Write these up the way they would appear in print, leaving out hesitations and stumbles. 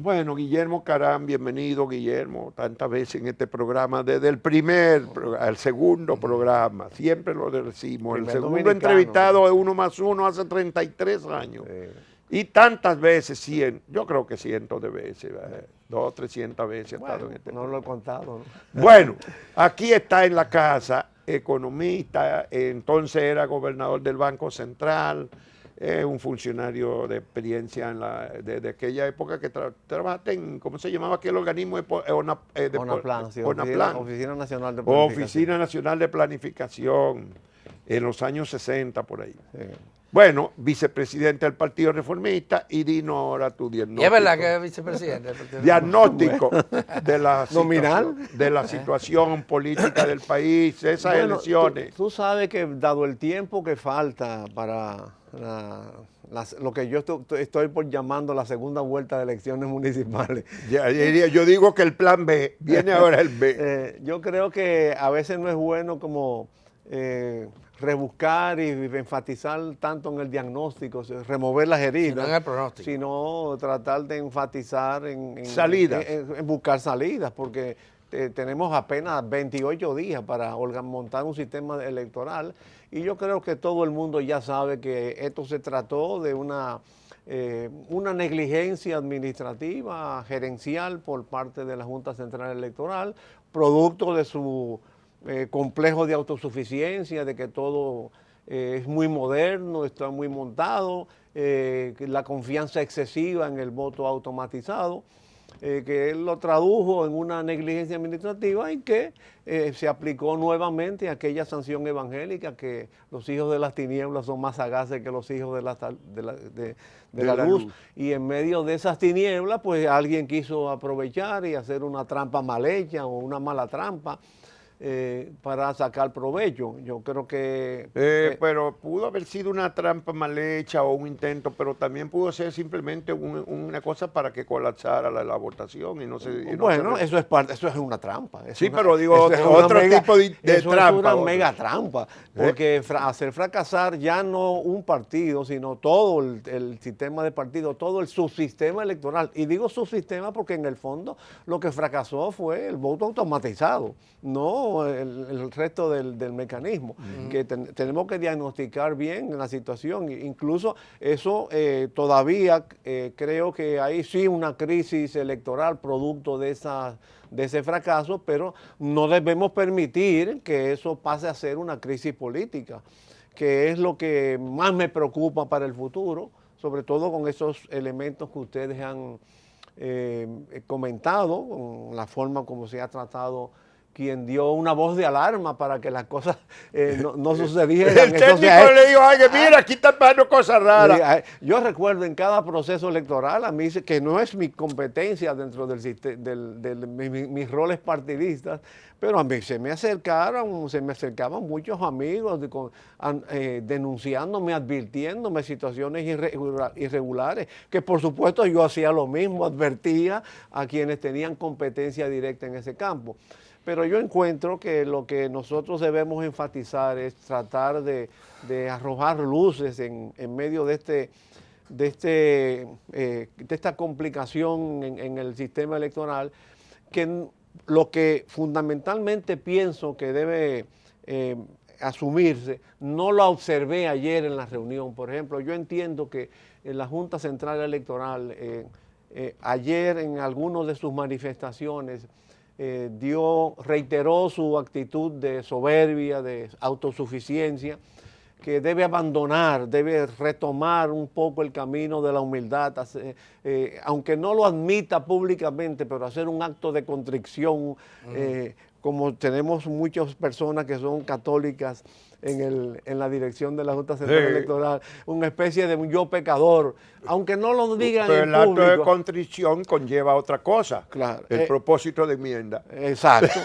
Bueno, Guillermo Carán, bienvenido Guillermo, tantas veces en este programa, desde el al segundo programa, siempre lo decimos, el segundo dominicano, entrevistado es 1+1 hace 33 años. Y tantas veces, yo creo que cientos de veces, 200 o 300 veces he estado en este no programa. lo he contado, ¿no? Bueno, aquí está en la casa, economista, entonces era gobernador del Banco Central, un funcionario de experiencia de aquella época que trabajaste en, ¿cómo se llamaba aquel organismo? ONAPLAN, sí, ONAPLAN. Oficina Nacional de Planificación. Oficina Nacional de Planificación, en los años 60 por ahí. Sí. Bueno, vicepresidente del Partido Reformista, y dinos ahora tu diagnóstico. ¿Y es verdad que es vicepresidente del Partido Diagnóstico Nominal. de la situación política del país, esas elecciones. Tú sabes que dado el tiempo que falta para lo que yo estoy por llamando la segunda vuelta de elecciones municipales. Yo digo que el plan B, viene ahora el B. Yo creo que a veces no es bueno como rebuscar y enfatizar tanto en el diagnóstico, remover las heridas, sino en el pronóstico, sino tratar de enfatizar en salidas, en buscar salidas, porque tenemos apenas 28 días para montar un sistema electoral, y yo creo que todo el mundo ya sabe que esto se trató de una negligencia administrativa, gerencial por parte de la Junta Central Electoral, producto de su complejo de autosuficiencia, de que todo es muy moderno, está muy montado, la confianza excesiva en el voto automatizado, que él lo tradujo en una negligencia administrativa y que se aplicó nuevamente aquella sanción evangélica que los hijos de las tinieblas son más sagaces que los hijos de la luz. Y en medio de esas tinieblas, pues alguien quiso aprovechar y hacer una trampa mal hecha o una mala trampa para sacar provecho. Yo creo que... pero pudo haber sido una trampa mal hecha o un intento, pero también pudo ser simplemente una cosa para que colapsara la votación y no se... Bueno, eso es una trampa. Sí, pero digo, otro tipo de trampa. Es una mega trampa, porque hacer fracasar ya no un partido, sino todo el sistema de partidos, todo el subsistema electoral. Y digo subsistema porque en el fondo lo que fracasó fue el voto automatizado, no el resto del mecanismo, que tenemos que diagnosticar bien la situación. Incluso eso todavía creo que hay sí una crisis electoral producto de ese fracaso, pero no debemos permitir que eso pase a ser una crisis política, que es lo que más me preocupa para el futuro, sobre todo con esos elementos que ustedes han comentado, con la forma como se ha tratado quien dio una voz de alarma para que las cosas no sucedieran. El técnico le dijo, ay, mira, aquí están pasando cosas raras. Yo recuerdo en cada proceso electoral, a mí dice que no es mi competencia dentro de mis roles partidistas, pero a mí se me acercaban muchos amigos denunciándome, advirtiéndome situaciones irregulares, que por supuesto yo hacía lo mismo, advertía a quienes tenían competencia directa en ese campo. Pero yo encuentro que lo que nosotros debemos enfatizar es tratar de arrojar luces en medio de esta complicación en el sistema electoral, que lo que fundamentalmente pienso que debe asumirse, no lo observé ayer en la reunión. Por ejemplo, yo entiendo que la Junta Central Electoral ayer en algunas de sus manifestaciones reiteró su actitud de soberbia, de autosuficiencia, que debe abandonar, debe retomar un poco el camino de la humildad, aunque no lo admita públicamente, pero hacer un acto de contrición, como tenemos muchas personas que son católicas en la dirección de la Junta Central Electoral, una especie de un yo pecador, aunque no lo digan pero en el público. acto de contrición conlleva otra cosa, claro, el propósito de enmienda. Exacto.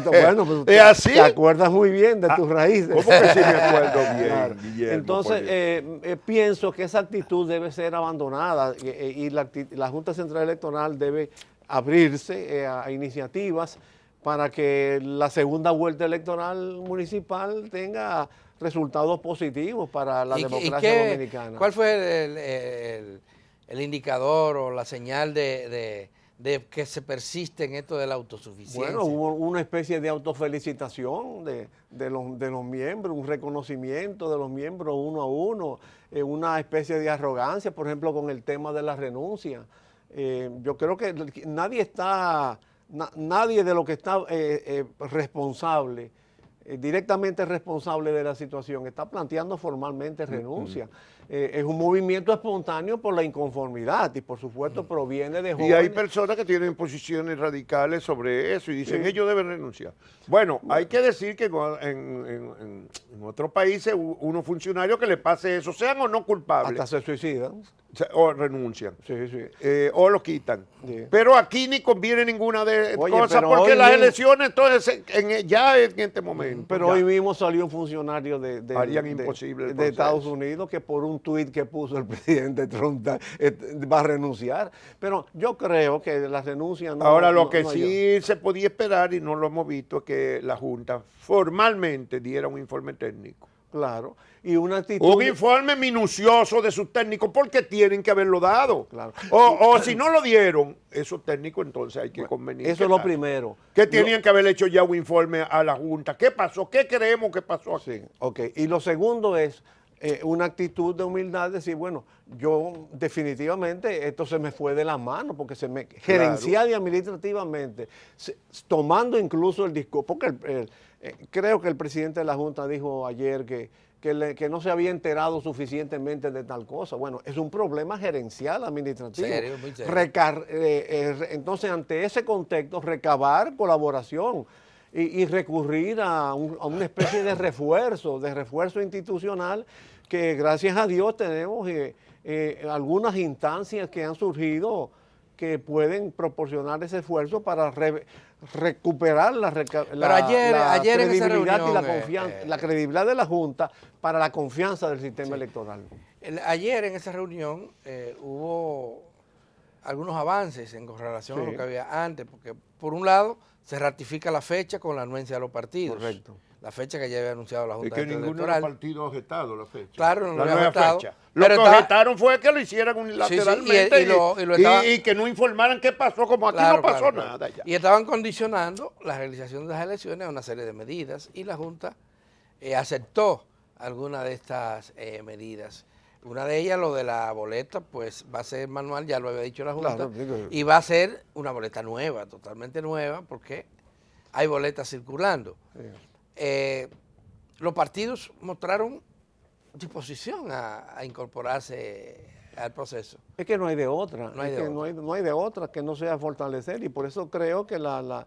Bueno, pues ¿Es así? Te acuerdas muy bien de tus raíces. ¿Cómo que sí me acuerdo bien, Claro. Guillermo? Entonces, pienso que esa actitud debe ser abandonada y la Junta Central Electoral debe abrirse a iniciativas para que la segunda vuelta electoral municipal tenga resultados positivos para la democracia dominicana. ¿Cuál fue el indicador o la señal de que se persiste en esto de la autosuficiencia? Bueno, hubo una especie de autofelicitación de los miembros, un reconocimiento de los miembros uno a uno, una especie de arrogancia, por ejemplo, con el tema de la renuncia. Yo creo que nadie de lo que está responsable, directamente responsable de la situación, está planteando formalmente renuncia. Es un movimiento espontáneo por la inconformidad y por supuesto proviene de jóvenes. Y hay personas que tienen posiciones radicales sobre eso y dicen, Sí. ellos deben renunciar. Bueno, hay que decir que en otros países unos funcionarios que le pase eso, sean o no culpables, Hasta se suicidan. o renuncian. Sí, sí. O lo quitan. Sí. Pero aquí ni conviene ninguna de Oye, cosas pero porque hoy las mismo- elecciones, entonces, ya en este momento. Pero ya. hoy mismo salió un funcionario Harían imposible el de Estados proceso. Unidos que por un tuit que puso el presidente Trump va a renunciar. Pero yo creo que la renuncia no... Ahora, lo no- que no sí se podía esperar, y no lo hemos visto, es que la Junta formalmente diera un informe técnico. Claro. Y una actitud... Un informe minucioso de sus técnicos, porque tienen que haberlo dado. Claro. O si no lo dieron, esos técnicos entonces hay que convenir. Eso es lo primero. Que tenían que haber hecho ya un informe a la Junta. ¿Qué pasó? ¿Qué creemos que pasó aquí? Sí, ok. Y lo segundo es una actitud de humildad, decir, bueno, yo definitivamente esto se me fue de la mano, porque gerencial y administrativamente, tomando incluso el discurso, porque creo que el presidente de la Junta dijo ayer que no se había enterado suficientemente de tal cosa. Bueno, es un problema gerencial administrativo. Serio, muy serio. Entonces, ante ese contexto, recabar colaboración y recurrir a una especie de refuerzo institucional que gracias a Dios tenemos algunas instancias que han surgido que pueden proporcionar ese esfuerzo para recuperar ayer en esa credibilidad y la reunión, confianza, la credibilidad de la Junta para la confianza del sistema electoral. Ayer en esa reunión hubo algunos avances en relación a lo Sí. que había antes, porque por un lado se ratifica la fecha con la anuencia de los partidos. Correcto. La fecha que ya había anunciado la Es Junta que ninguno de los Electoral. partidos ha objetado la fecha. Claro, no lo la había nueva objetado, fecha. Lo pero que estaba- objetaron fue que lo hicieran unilateralmente y y que no informaran qué pasó, como aquí Claro, no pasó claro, claro. nada ya. Y estaban condicionando la realización de las elecciones a una serie de medidas y la Junta aceptó algunas de estas medidas. Una de ellas, lo de la boleta, pues va a ser manual, ya lo había dicho la Junta, Claro, digo- y va a ser una boleta nueva, totalmente nueva, porque hay boletas circulando. Los partidos mostraron disposición a incorporarse al proceso. Es que no hay de otra, No hay es de que otra. no hay de otra que no sea fortalecer y por eso creo que la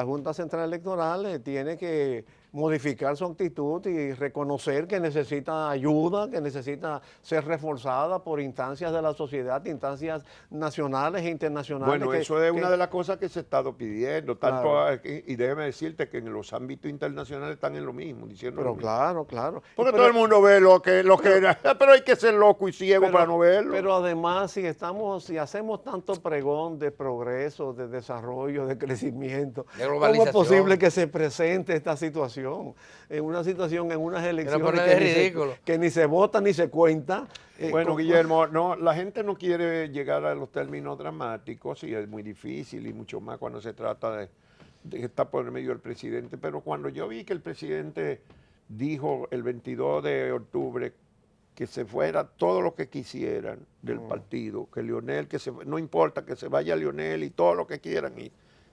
Junta Central Electoral tiene que modificar su actitud y reconocer que necesita ayuda, que necesita ser reforzada por instancias de la sociedad, instancias nacionales e internacionales. Bueno, eso es una de las cosas que se ha estado pidiendo, tanto Claro. aquí, y déjeme decirte que en los ámbitos internacionales están en lo mismo, diciendo Pero lo mismo. claro, claro. Porque Pero- todo el mundo ve lo que era, pero hay que ser loco y ciego Pero- para no verlo. Pero además, si hacemos tanto pregón de progreso, de desarrollo, de crecimiento, De ¿cómo es globalización. posible que se presente esta situación? En una situación, en unas elecciones pone que de ni, ridículo. que ni se vota ni se cuenta. Bueno, Guillermo, no, la gente no quiere llegar a los términos dramáticos y es muy difícil y mucho más cuando se trata de que está por el medio del presidente. Pero cuando yo vi que el presidente dijo el 22 de octubre que se fuera todo lo que quisieran del partido, que Leonel, no importa que se vaya Leonel y todo lo que quieran, y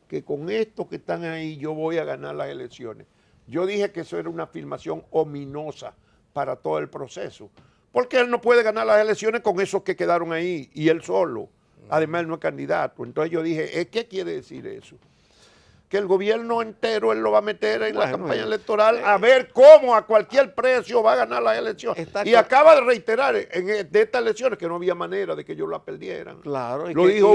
que con estos que están ahí yo voy a ganar las elecciones. Yo dije que eso era una afirmación ominosa para todo el proceso, porque él no puede ganar las elecciones con esos que quedaron ahí y él solo. Además, él no es candidato. Entonces yo dije, ¿qué quiere decir eso? Que el gobierno entero él lo va a meter en la Bueno, campaña electoral a ver cómo a cualquier precio va a ganar las elecciones. Está Y claro. acaba de reiterar de estas elecciones que no había manera de que ellos la perdieran. Claro, Lo dijo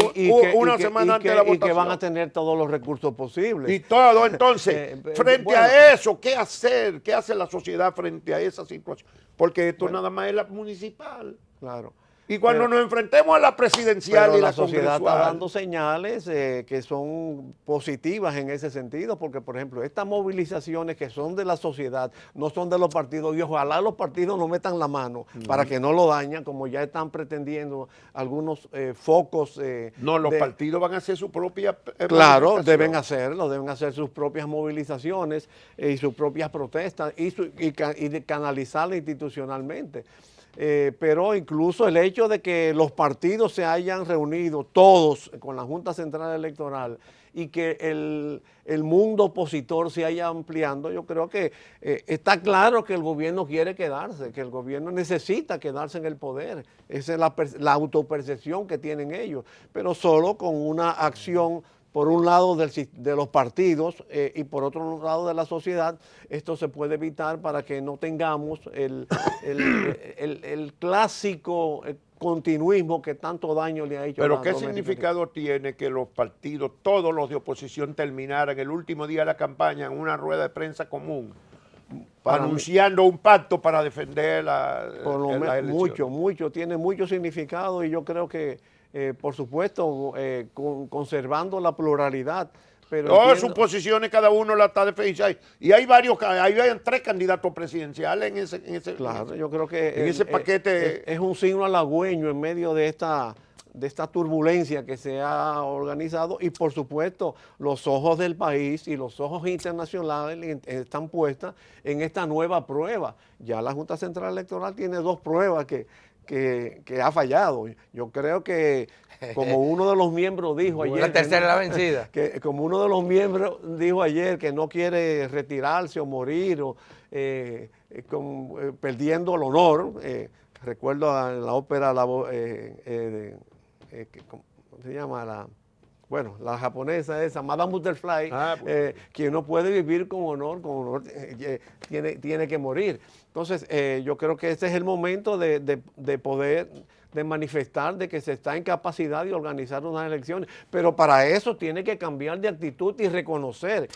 una semana antes de la y que van a votación. tener todos los recursos posibles. Y todo, entonces, frente bueno. a eso, ¿qué hacer? ¿Qué hace la sociedad frente a esa situación? Porque esto nada más es la municipal. Claro. Y cuando nos enfrentemos a la presidencial pero y la la sociedad está congresual, dando señales que son positivas en ese sentido, porque por ejemplo, estas movilizaciones que son de la sociedad, no son de los partidos, y ojalá los partidos no metan la mano para que no lo dañen, como ya están pretendiendo algunos focos. no, los partidos van a hacer su propia Claro, manifestación. deben hacer sus propias movilizaciones y sus propias protestas y canalizarla institucionalmente. Pero incluso el hecho de que los partidos se hayan reunido todos con la Junta Central Electoral y que el mundo opositor se haya ampliando, yo creo que está claro que el gobierno quiere quedarse, que el gobierno necesita quedarse en el poder. Esa es la autopercepción que tienen ellos, pero solo con una acción por un lado de los partidos y por otro lado de la sociedad. Esto se puede evitar para que no tengamos el clásico continuismo que tanto daño le ha hecho a la Pero ¿qué Dominicana. significado tiene que los partidos, todos los de oposición, terminaran el último día de la campaña en una rueda de prensa común, anunciando un pacto para defender las elecciones? Mucho, tiene mucho significado y yo creo que, por supuesto, conservando la pluralidad. Pero Todas sus posiciones, cada uno la está defendiendo. Y hay hay 3 candidatos presidenciales en ese claro, yo creo que en ese paquete. Es un signo halagüeño en medio de esta turbulencia que se ha organizado y por supuesto los ojos del país y los ojos internacionales están puestas en esta nueva prueba. Ya la Junta Central Electoral tiene 2 pruebas que ha fallado. Yo creo que, como uno de los miembros dijo ayer... La tercera la vencida. Que como uno de los miembros dijo ayer que no quiere retirarse o morir o perdiendo el honor. Recuerdo en la ópera, ¿cómo se llama? La japonesa esa, Madame Butterfly, quien no puede vivir con honor tiene que morir. Entonces, yo creo que este es el momento de poder, de manifestar de que se está en capacidad de organizar unas elecciones, pero para eso tiene que cambiar de actitud y reconocer,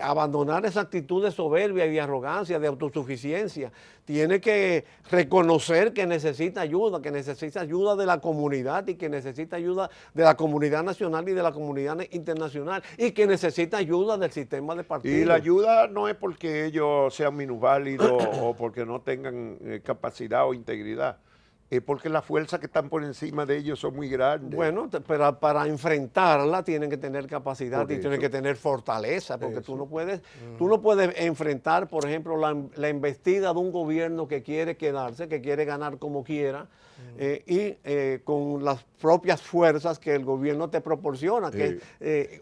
abandonar esa actitud de soberbia y de arrogancia, de autosuficiencia. Tiene que reconocer que necesita ayuda de la comunidad y que necesita ayuda de la comunidad nacional y de la comunidad internacional y que necesita ayuda del sistema de partidos. Y la ayuda no es porque ellos sean minusválidos o porque no tengan capacidad o integridad. Es porque las fuerzas que están por encima de ellos son muy grandes. Bueno, pero para enfrentarla tienen que tener capacidad y tienen que tener fortaleza, porque tú no puedes enfrentar, por ejemplo, la embestida de un gobierno que quiere quedarse, que quiere ganar como quiera, con las propias fuerzas que el gobierno te proporciona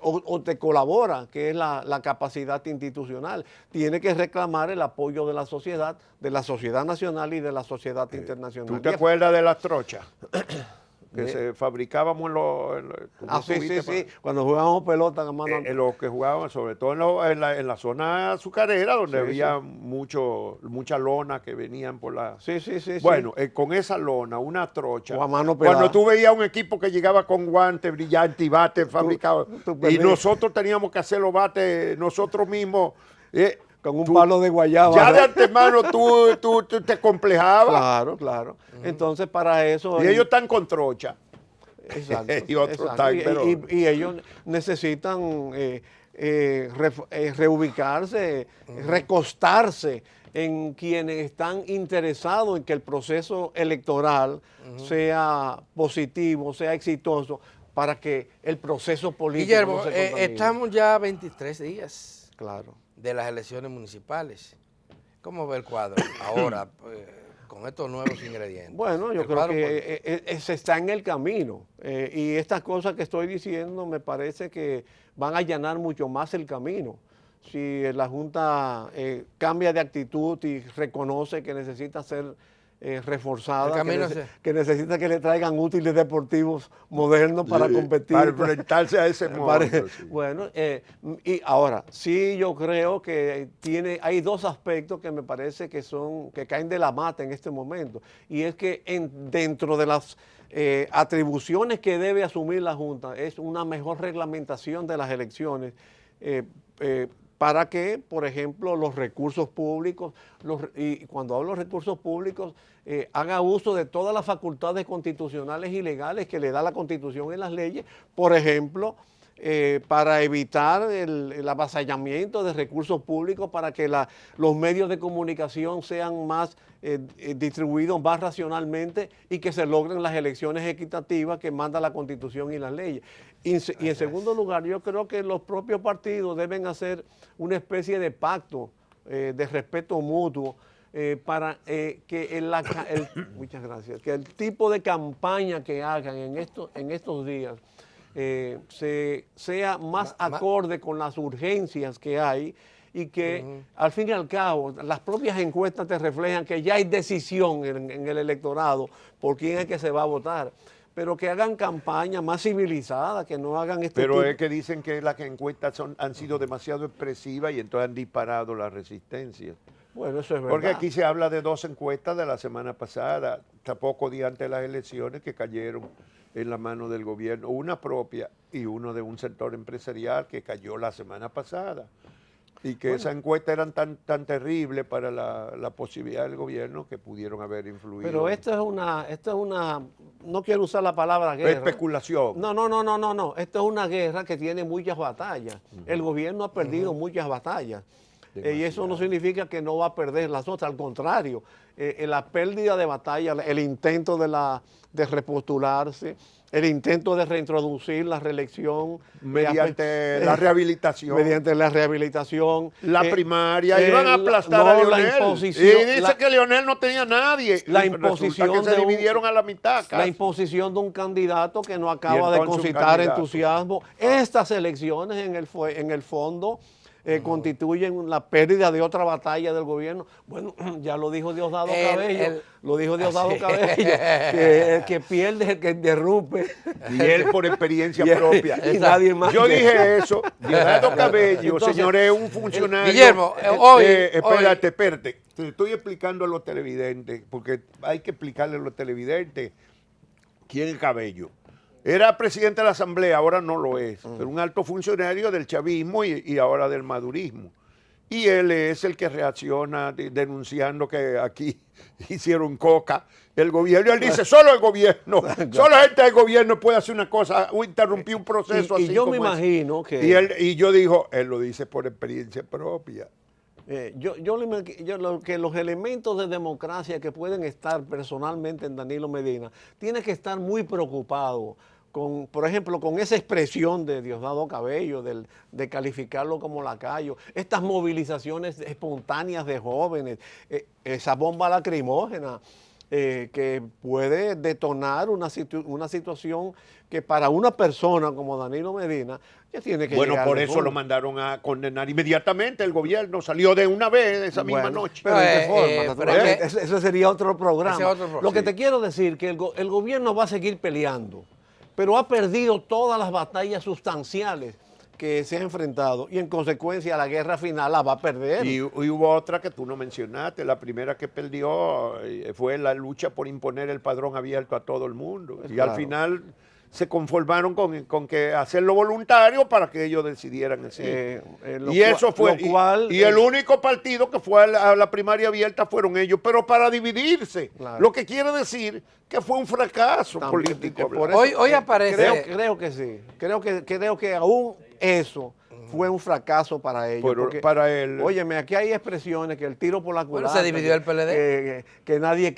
o te colabora, que es la capacidad institucional. Tiene que reclamar el apoyo de la sociedad nacional y de la sociedad internacional. ¿Tú te acuerdas de las trochas? Que se fabricábamos sí, cuando jugábamos pelota, hermano. Los que jugaban, sobre todo en la zona azucarera, donde había mucha lona que venían por la... Bueno, con esa lona, una trocha. O a mano pelada. Cuando tú veías un equipo que llegaba con guantes brillantes y bates fabricados, y nosotros teníamos que hacer los bates nosotros mismos... con un palo de guayaba. Ya de antemano tú te complejabas. Claro. Entonces, para eso... Y ellos están con trocha. Exacto. Y otros están, y ellos necesitan reubicarse, recostarse en quienes están interesados en que el proceso electoral sea positivo, sea exitoso, para que el proceso político Guillermo, no se contamine. Estamos ya a 23 días. Claro. De las elecciones municipales. ¿Cómo ve el cuadro ahora con estos nuevos ingredientes? Bueno, yo creo que se está en el camino y estas cosas que estoy diciendo me parece que van a allanar mucho más el camino. Si la Junta cambia de actitud y reconoce que necesita ser reforzada, que necesita que le traigan útiles deportivos modernos para competir. Para enfrentarse a ese momento. Bueno, y ahora, sí yo creo que hay 2 aspectos que me parece que caen de la mata en este momento. Y es que dentro de las atribuciones que debe asumir la Junta es una mejor reglamentación de las elecciones, para que, por ejemplo, los recursos públicos, y cuando hablo de recursos públicos, haga uso de todas las facultades constitucionales y legales que le da la Constitución y las leyes, por ejemplo, para evitar el avasallamiento de recursos públicos, para que los medios de comunicación sean más distribuidos más racionalmente y que se logren las elecciones equitativas que manda la Constitución y las leyes. Y en segundo lugar, yo creo que los propios partidos deben hacer una especie de pacto de respeto mutuo para muchas gracias, que el tipo de campaña que hagan en estos días sea más acorde con las urgencias que hay y que al fin y al cabo las propias encuestas te reflejan que ya hay decisión en el electorado por quién es que se va a votar, pero que hagan campaña más civilizada, que no hagan Pero es que dicen que las encuestas han sido demasiado expresivas y entonces han disparado la resistencia. Bueno, eso es verdad. Porque aquí se habla de 2 encuestas de la semana pasada, pocos días antes de las elecciones, que cayeron en la mano del gobierno, una propia y uno de un sector empresarial que cayó la semana pasada. Y que esas encuestas eran tan terribles para la posibilidad del gobierno que pudieron haber influido. Pero esto es una, no quiero usar la palabra guerra. Especulación. No. Esto es una guerra que tiene muchas batallas. El gobierno ha perdido muchas batallas. Y eso no significa que no va a perder las otras, al contrario. La pérdida de batalla, el intento de repostularse, el intento de reintroducir la reelección. Mediante la rehabilitación. Mediante la rehabilitación. La primaria, iban a aplastar a Leonel. La imposición, y dice que Leonel no tenía nadie. La imposición que se dividieron a la mitad. La imposición de un candidato que no acaba de concitar entusiasmo. Estas elecciones en el fondo constituyen la pérdida de otra batalla del gobierno. Bueno, ya lo dijo Diosdado Cabello, que el que pierde es el que interrumpe. Y él por experiencia propia. Y nadie más. Yo dije eso. Diosdado Cabello, entonces, señores, un funcionario. Guillermo, espérate. Te estoy explicando a los televidentes, porque hay que explicarle a los televidentes quién es Cabello. Era presidente de la Asamblea, ahora no lo es, pero un alto funcionario del chavismo y ahora del madurismo. Y él es el que reacciona denunciando que aquí hicieron coca el gobierno. Y él dice, solo el gobierno, solo gente del gobierno puede hacer una cosa, o interrumpir un proceso así. Y yo me imagino que... Y yo digo, él lo dice por experiencia propia. Que los elementos de democracia que pueden estar personalmente en Danilo Medina tienen que estar muy preocupados con, por ejemplo, con esa expresión de Diosdado Cabello, de calificarlo como lacayo, estas movilizaciones espontáneas de jóvenes, esa bomba lacrimógena que puede detonar una situación que para una persona como Danilo Medina ya tiene que llegar. Bueno, por eso lo mandaron a condenar inmediatamente. El gobierno salió de una vez esa misma noche. Pero ¿de qué forma? Naturalmente, ese sería otro programa. Lo que sí. te quiero decir que el gobierno va a seguir peleando, pero ha perdido todas las batallas sustanciales que se ha enfrentado y en consecuencia la guerra final la va a perder. Y hubo otra que tú no mencionaste, la primera que perdió fue la lucha por imponer el padrón abierto a todo el mundo. Y al final se conformaron con que hacerlo voluntario para que ellos decidieran así. Y eso fue, y el único partido que fue a la primaria abierta fueron ellos, pero para dividirse. Claro. Lo que quiere decir que fue un fracaso político. Por eso, hoy aparece... Creo que sí. Creo que aún eso fue un fracaso para ellos. Porque, para él. Óyeme, aquí hay expresiones que el tiro por la culata. Bueno, se dividió el PLD. Que nadie,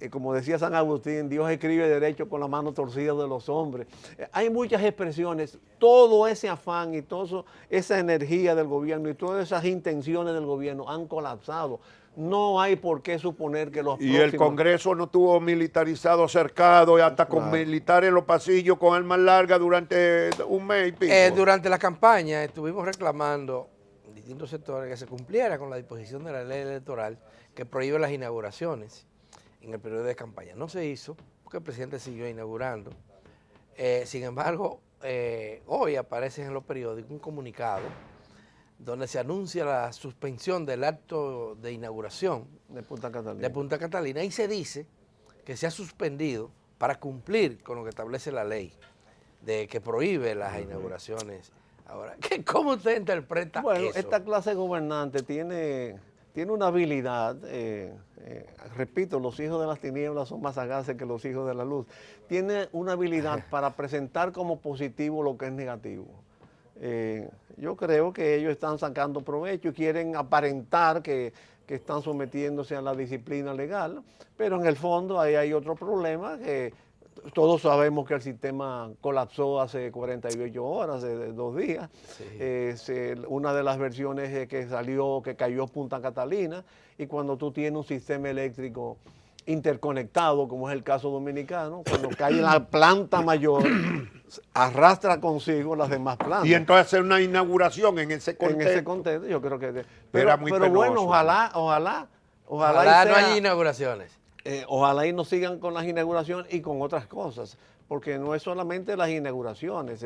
como decía San Agustín, Dios escribe derecho con la mano torcida de los hombres. Hay muchas expresiones, todo ese afán y toda esa energía del gobierno y todas esas intenciones del gobierno han colapsado. No hay por qué suponer que los próximos... Y el Congreso no estuvo militarizado, cercado, y hasta con militares en los pasillos con armas largas durante un mes y pico. Durante la campaña estuvimos reclamando en distintos sectores que se cumpliera con la disposición de la ley electoral que prohíbe las inauguraciones en el periodo de campaña. No se hizo porque el presidente siguió inaugurando. Sin embargo, hoy aparece en los periódicos un comunicado donde se anuncia la suspensión del acto de inauguración de Punta Catalina y se dice que se ha suspendido para cumplir con lo que establece la ley de que prohíbe las inauguraciones Ahora, ¿cómo usted interpreta Bueno, eso? esta clase gobernante tiene una habilidad, repito, los hijos de las tinieblas son más sagaces que los hijos de la luz. Tiene una habilidad para presentar como positivo lo que es negativo. Yo creo que ellos están sacando provecho y quieren aparentar que están sometiéndose a la disciplina legal, pero en el fondo ahí hay otro problema que todos sabemos que el sistema colapsó hace 48 horas, de 2 días. Sí. Una de las versiones es que cayó Punta Catalina, y cuando tú tienes un sistema eléctrico interconectado, como es el caso dominicano, cuando cae la planta mayor, arrastra consigo las demás plantas. Y entonces hacer una inauguración en ese En contexto. ese contexto, yo creo que... Era muy pero bueno, penoso. ojalá Ojalá y no sea- haya inauguraciones. ojalá y nos sigan con las inauguraciones y con otras cosas, porque no es solamente las inauguraciones,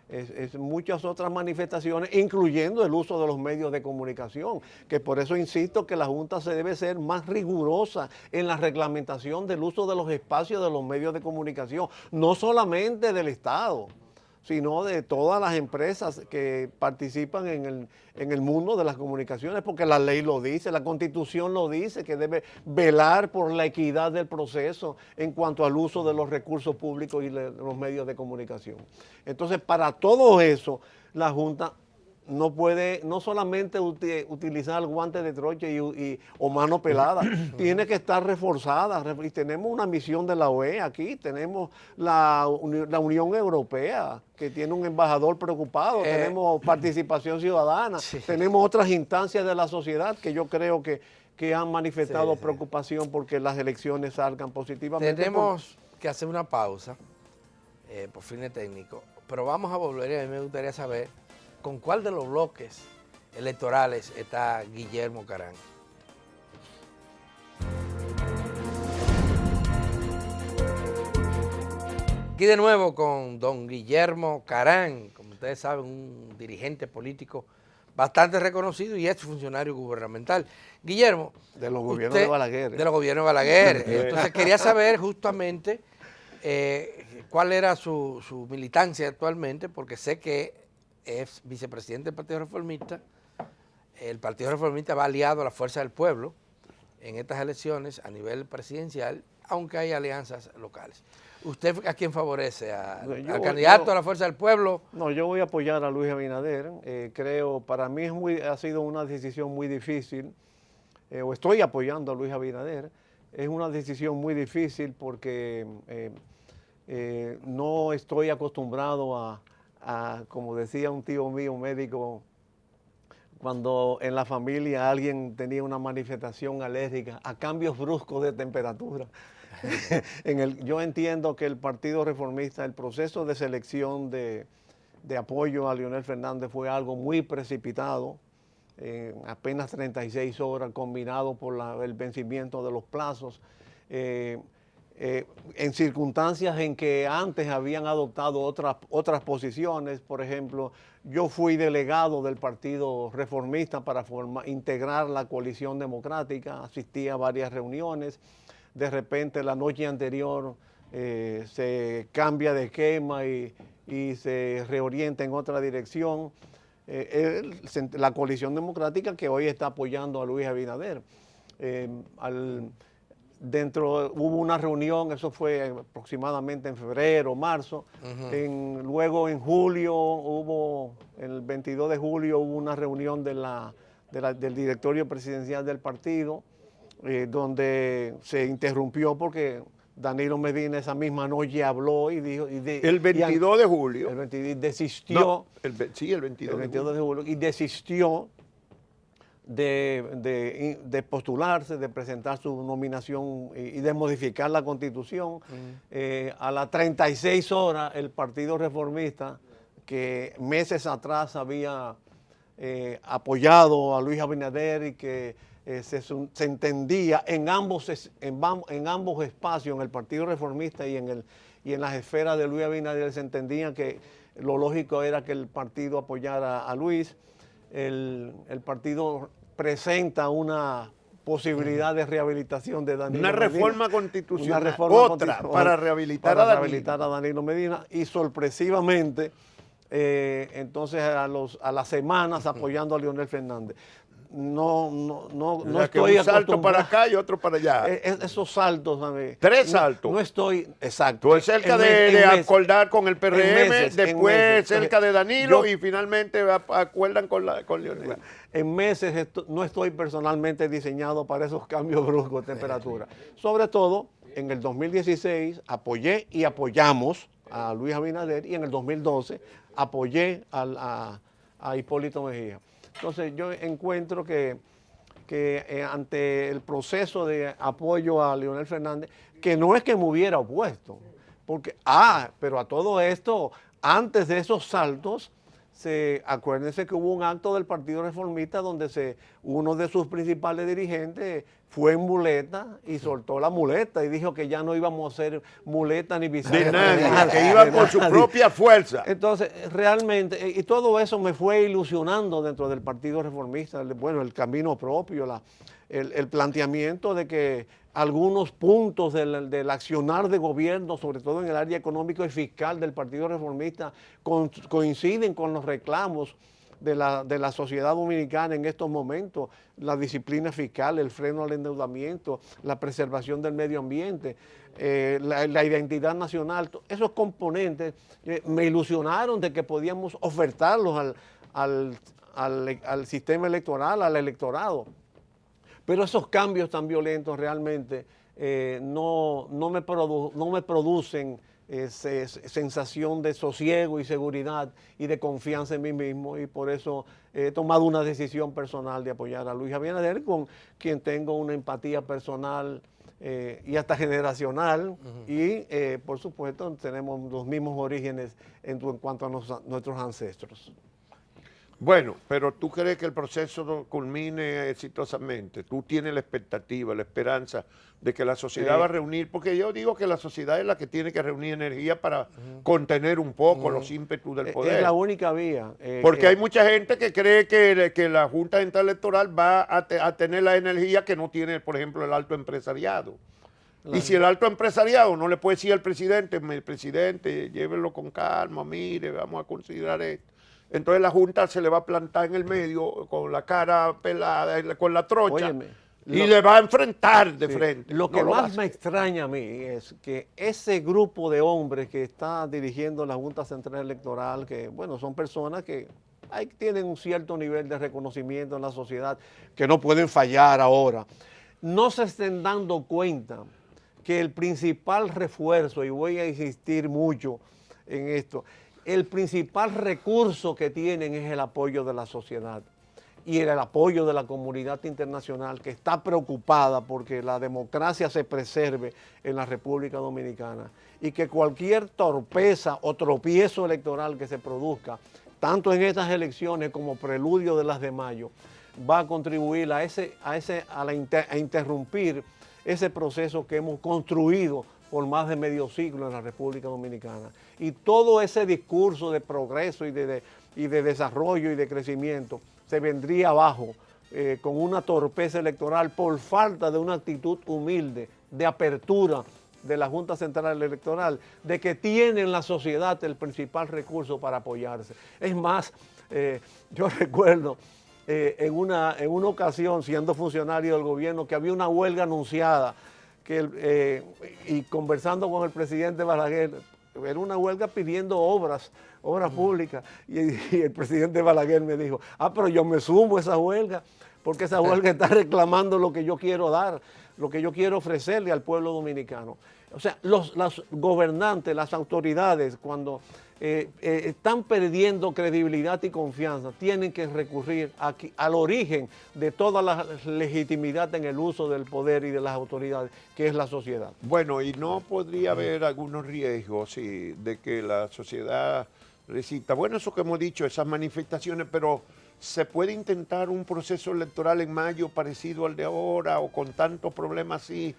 es muchas otras manifestaciones, incluyendo el uso de los medios de comunicación, que por eso insisto que la Junta se debe ser más rigurosa en la reglamentación del uso de los espacios de los medios de comunicación, no solamente del Estado, sino de todas las empresas que participan en el mundo de las comunicaciones, porque la ley lo dice, la Constitución lo dice, que debe velar por la equidad del proceso en cuanto al uso de los recursos públicos y los medios de comunicación. Entonces, para todo eso, la Junta no puede no solamente utilizar guantes de trocha o mano pelada, tiene que estar reforzada. Y tenemos una misión de la OEA aquí, tenemos la Unión Europea, que tiene un embajador preocupado, tenemos participación ciudadana, Sí. tenemos otras instancias de la sociedad que yo creo que han manifestado Sí. preocupación porque las elecciones salgan positivamente. Tenemos que hacer una pausa por fines técnicos, pero vamos a volver y a mí me gustaría saber con cuál de los bloques electorales está Guillermo Carán. Aquí de nuevo con don Guillermo Carán, como ustedes saben, un dirigente político bastante reconocido y ex funcionario gubernamental. Guillermo. De los gobiernos de Balaguer. De los gobiernos de Balaguer. Entonces quería saber justamente cuál era su militancia actualmente, porque sé que es vicepresidente del Partido Reformista. El Partido Reformista va aliado a la Fuerza del Pueblo en estas elecciones a nivel presidencial, aunque hay alianzas locales. ¿Usted a quién favorece? ¿Al candidato a la Fuerza del Pueblo? No, yo voy a apoyar a Luis Abinader. Creo, para mí ha sido una decisión muy difícil, o estoy apoyando a Luis Abinader. Es una decisión muy difícil porque no estoy acostumbrado a, como decía un tío mío médico, cuando en la familia alguien tenía una manifestación alérgica a cambios bruscos de temperatura. Yo entiendo que el Partido Reformista, el proceso de selección de apoyo a Leonel Fernández fue algo muy precipitado, apenas 36 horas, combinado por el vencimiento de los plazos, en circunstancias en que antes habían adoptado otras posiciones. Por ejemplo, yo fui delegado del Partido Reformista para integrar la coalición democrática, asistí a varias reuniones. De repente la noche anterior se cambia de esquema y se reorienta en otra dirección. La coalición democrática que hoy está apoyando a Luis Abinader. Hubo una reunión, eso fue aproximadamente en febrero, marzo. Luego en julio, el 22 de julio hubo una reunión del directorio presidencial del partido, donde se interrumpió porque Danilo Medina esa misma noche habló y dijo... El 22 de julio. El 22, desistió. No, sí, el 22 de julio. Y desistió de postularse, de presentar su nominación y de modificar la Constitución. A las 36 horas, el Partido Reformista, que meses atrás había apoyado a Luis Abinader y que se entendía en ambos espacios, en el Partido Reformista y en las esferas de Luis Abinader, se entendía que lo lógico era que el partido apoyara a Luis. El partido presenta una posibilidad de rehabilitación de Danilo Medina. Una reforma constitucional. Una reforma Otra para rehabilitar a Danilo. Danilo Medina. Y sorpresivamente entonces a las semanas apoyando a Leonel Fernández. No O sea, que estoy un salto acostumbrado. para acá y otro para allá. Esos saltos, ¿sabes? 3 saltos. No estoy, exacto. Tú cerca En de meses. acordar con el PRM, En meses. después cerca de Danilo Yo- y finalmente acuerdan con Leonel. En meses no estoy personalmente diseñado para esos cambios bruscos de temperatura. Sobre todo, en el 2016 apoyé y apoyamos a Luis Abinader y en el 2012 apoyé a Hipólito Mejía. Entonces yo encuentro que ante el proceso de apoyo a Leonel Fernández, que no es que me hubiera opuesto, porque, pero a todo esto, antes de esos saltos, acuérdense que hubo un acto del Partido Reformista donde uno de sus principales dirigentes fue en muleta y soltó la muleta y dijo que ya no íbamos a hacer muleta ni bisagra. De nadie, que iban con su propia fuerza. Entonces, realmente, y todo eso me fue ilusionando dentro del Partido Reformista, bueno, el camino propio, el planteamiento de que algunos puntos del accionar de gobierno, sobre todo en el área económico y fiscal del Partido Reformista, coinciden con los reclamos de la sociedad dominicana en estos momentos, la disciplina fiscal, el freno al endeudamiento, la preservación del medio ambiente, la identidad nacional. Esos componentes me ilusionaron de que podíamos ofertarlos al sistema electoral, al electorado. Pero esos cambios tan violentos realmente no me producen sensación de sosiego y seguridad y de confianza en mí mismo, y por eso he tomado una decisión personal de apoyar a Luis Abinader, con quien tengo una empatía personal y hasta generacional, y por supuesto tenemos los mismos orígenes en cuanto a nuestros ancestros. Bueno, pero ¿tú crees que el proceso culmine exitosamente? ¿Tú tienes la expectativa, la esperanza de que la sociedad va a reunir? Porque yo digo que la sociedad es la que tiene que reunir energía para contener un poco los ímpetus del poder. Es la única vía. Porque hay mucha gente que cree que la Junta Central Electoral va a tener la energía que no tiene, por ejemplo, el alto empresariado. Y si el alto empresariado no le puede decir al presidente, llévelo con calma, mire, vamos a considerar esto. Entonces la Junta se le va a plantar en el medio con la cara pelada, con la trocha, Óyeme, y le va a enfrentar de frente. Lo que No más me extraña a mí es que ese grupo de hombres que está dirigiendo la Junta Central Electoral, que bueno, son personas que tienen un cierto nivel de reconocimiento en la sociedad, que no pueden fallar ahora, no se estén dando cuenta que el principal refuerzo, y voy a insistir mucho en esto, el principal recurso que tienen es el apoyo de la sociedad y el apoyo de la comunidad internacional, que está preocupada porque la democracia se preserve en la República Dominicana, y que cualquier torpeza o tropiezo electoral que se produzca, tanto en estas elecciones como preludio de las de mayo, va a contribuir a interrumpir ese proceso que hemos construido por más de medio siglo en la República Dominicana. Y todo ese discurso de progreso y de desarrollo y de crecimiento se vendría abajo con una torpeza electoral por falta de una actitud humilde, de apertura de la Junta Central Electoral, de que tiene en la sociedad el principal recurso para apoyarse. Es más, yo recuerdo en una ocasión, siendo funcionario del gobierno, que había una huelga anunciada, y conversando con el presidente Balaguer, era una huelga pidiendo obras públicas, y el presidente Balaguer me dijo, pero yo me sumo a esa huelga, porque esa huelga está reclamando lo que yo quiero dar, lo que yo quiero ofrecerle al pueblo dominicano. O sea, los gobernantes, las autoridades, cuando están perdiendo credibilidad y confianza, tienen que recurrir al origen de toda la legitimidad en el uso del poder y de las autoridades, que es la sociedad. Bueno, y no podría haber algunos riesgos de que la sociedad resista. Bueno, eso que hemos dicho, esas manifestaciones, pero ¿se puede intentar un proceso electoral en mayo parecido al de ahora o con tantos problemas así,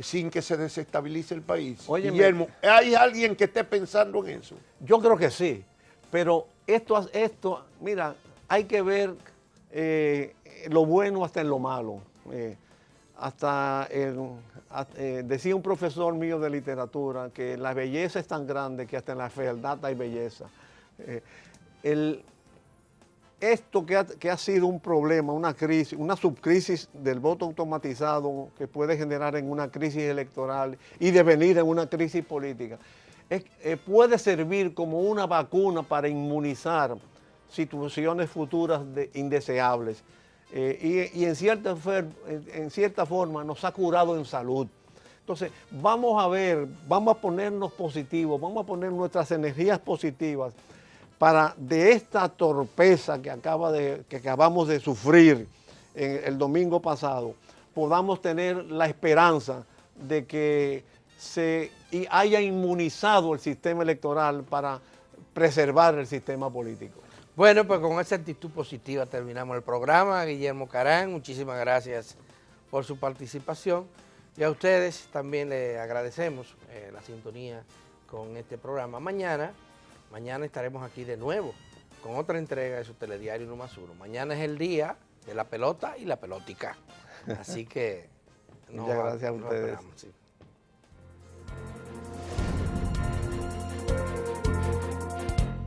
sin que se desestabilice el país? Óyeme, Guillermo, ¿hay alguien que esté pensando en eso? Yo creo que sí, pero esto mira, hay que ver lo bueno hasta en lo malo. Decía un profesor mío de literatura que la belleza es tan grande que hasta en la fealdad hay belleza. esto que ha sido un problema, una crisis, una subcrisis del voto automatizado que puede generar en una crisis electoral y devenir en una crisis política, puede servir como una vacuna para inmunizar situaciones futuras indeseables. Y en cierta forma nos ha curado en salud. Entonces, vamos a ponernos positivos, vamos a poner nuestras energías positivas para de esta torpeza que acabamos de sufrir el domingo pasado, podamos tener la esperanza de que haya inmunizado el sistema electoral para preservar el sistema político. Bueno, pues con esa actitud positiva terminamos el programa. Guillermo Carán, muchísimas gracias por su participación. Y a ustedes también les agradecemos la sintonía con este programa. Mañana estaremos aquí de nuevo con otra entrega de su telediario 1+1. Mañana es el día de la pelota y la pelótica. Así que muchas gracias a ustedes. Esperamos, sí.